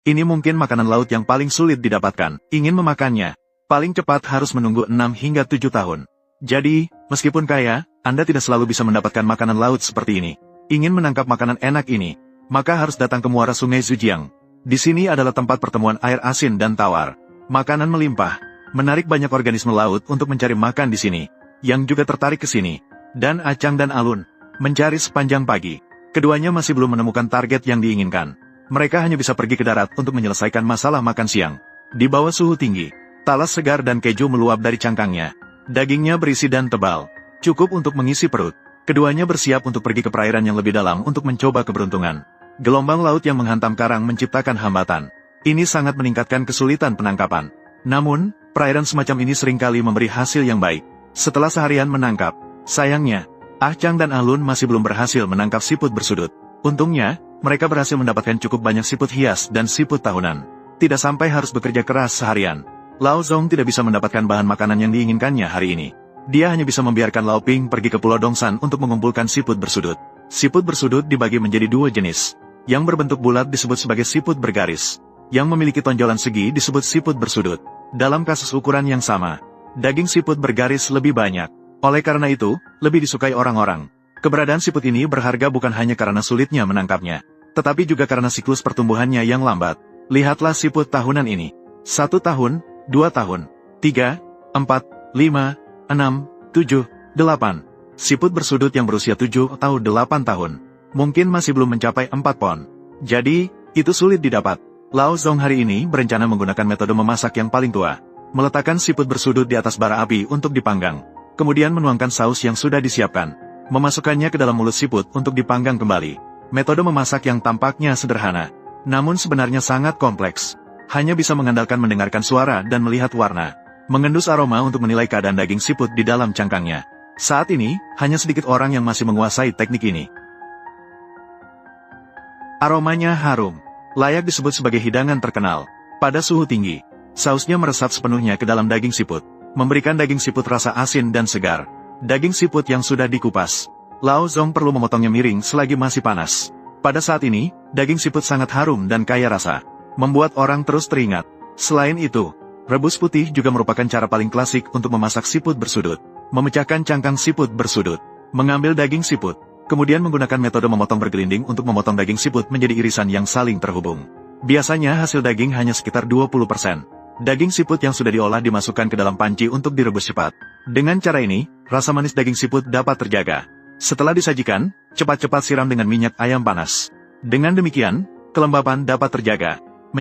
Ini mungkin makanan laut yang paling sulit didapatkan. Ingin memakannya, paling cepat harus menunggu 6 hingga 7 tahun. Jadi, meskipun kaya, Anda tidak selalu bisa mendapatkan makanan laut seperti ini. Ingin menangkap makanan enak ini, maka harus datang ke muara Sungai Zhujiang. Di sini adalah tempat pertemuan air asin dan tawar. Makanan melimpah, menarik banyak organisme laut untuk mencari makan di sini, yang juga tertarik ke sini. Dan Acang dan Alun mencari sepanjang pagi. Keduanya masih belum menemukan target yang diinginkan. Mereka hanya bisa pergi ke darat untuk menyelesaikan masalah makan siang. Di bawah suhu tinggi, talas segar dan keju meluap dari cangkangnya. Dagingnya berisi dan tebal, cukup untuk mengisi perut. Keduanya bersiap untuk pergi ke perairan yang lebih dalam untuk mencoba keberuntungan. Gelombang laut yang menghantam karang menciptakan hambatan. Ini sangat meningkatkan kesulitan penangkapan. Namun, perairan semacam ini seringkali memberi hasil yang baik. Setelah seharian menangkap, sayangnya, Acang dan Alun masih belum berhasil menangkap siput bersudut. Untungnya, mereka berhasil mendapatkan cukup banyak siput hias dan siput tahunan. Tidak sampai harus bekerja keras seharian. Lao Zong tidak bisa mendapatkan bahan makanan yang diinginkannya hari ini. Dia hanya bisa membiarkan Lao Ping pergi ke Pulau Dongsan untuk mengumpulkan siput bersudut. Siput bersudut dibagi menjadi 2 jenis. Yang berbentuk bulat disebut sebagai siput bergaris. Yang memiliki tonjolan segi disebut siput bersudut. Dalam kasus ukuran yang sama, daging siput bergaris lebih banyak. Oleh karena itu, lebih disukai orang-orang. Keberadaan siput ini berharga bukan hanya karena sulitnya menangkapnya, tetapi juga karena siklus pertumbuhannya yang lambat. Lihatlah siput tahunan ini. 1 tahun, 2 tahun, 3, 4, 5, 6, 7, 8. Siput bersudut yang berusia 7 atau 8 tahun. Mungkin masih belum mencapai 4 pon. Jadi, itu sulit didapat. Lao Zong hari ini berencana menggunakan metode memasak yang paling tua. Meletakkan siput bersudut di atas bara api untuk dipanggang. Kemudian menuangkan saus yang sudah disiapkan. Memasukkannya ke dalam mulut siput untuk dipanggang kembali. Metode memasak yang tampaknya sederhana, namun sebenarnya sangat kompleks. Hanya bisa mengandalkan mendengarkan suara dan melihat warna. Mengendus aroma untuk menilai keadaan daging siput di dalam cangkangnya. Saat ini, hanya sedikit orang yang masih menguasai teknik ini. Aromanya harum. Layak disebut sebagai hidangan terkenal. Pada suhu tinggi, sausnya meresap sepenuhnya ke dalam daging siput, memberikan daging siput rasa asin dan segar. Daging siput yang sudah dikupas. Lao Zong perlu memotongnya miring selagi masih panas. Pada saat ini, daging siput sangat harum dan kaya rasa, membuat orang terus teringat. Selain itu, rebus putih juga merupakan cara paling klasik untuk memasak siput bersudut. Memecahkan cangkang siput bersudut, mengambil daging siput, kemudian menggunakan metode memotong bergelinding untuk memotong daging siput menjadi irisan yang saling terhubung. Biasanya hasil daging hanya sekitar 20%. Daging siput yang sudah diolah dimasukkan ke dalam panci untuk direbus cepat. Dengan cara ini, rasa manis daging siput dapat terjaga. Setelah disajikan, cepat-cepat siram dengan minyak ayam panas. Dengan demikian, kelembapan dapat terjaga.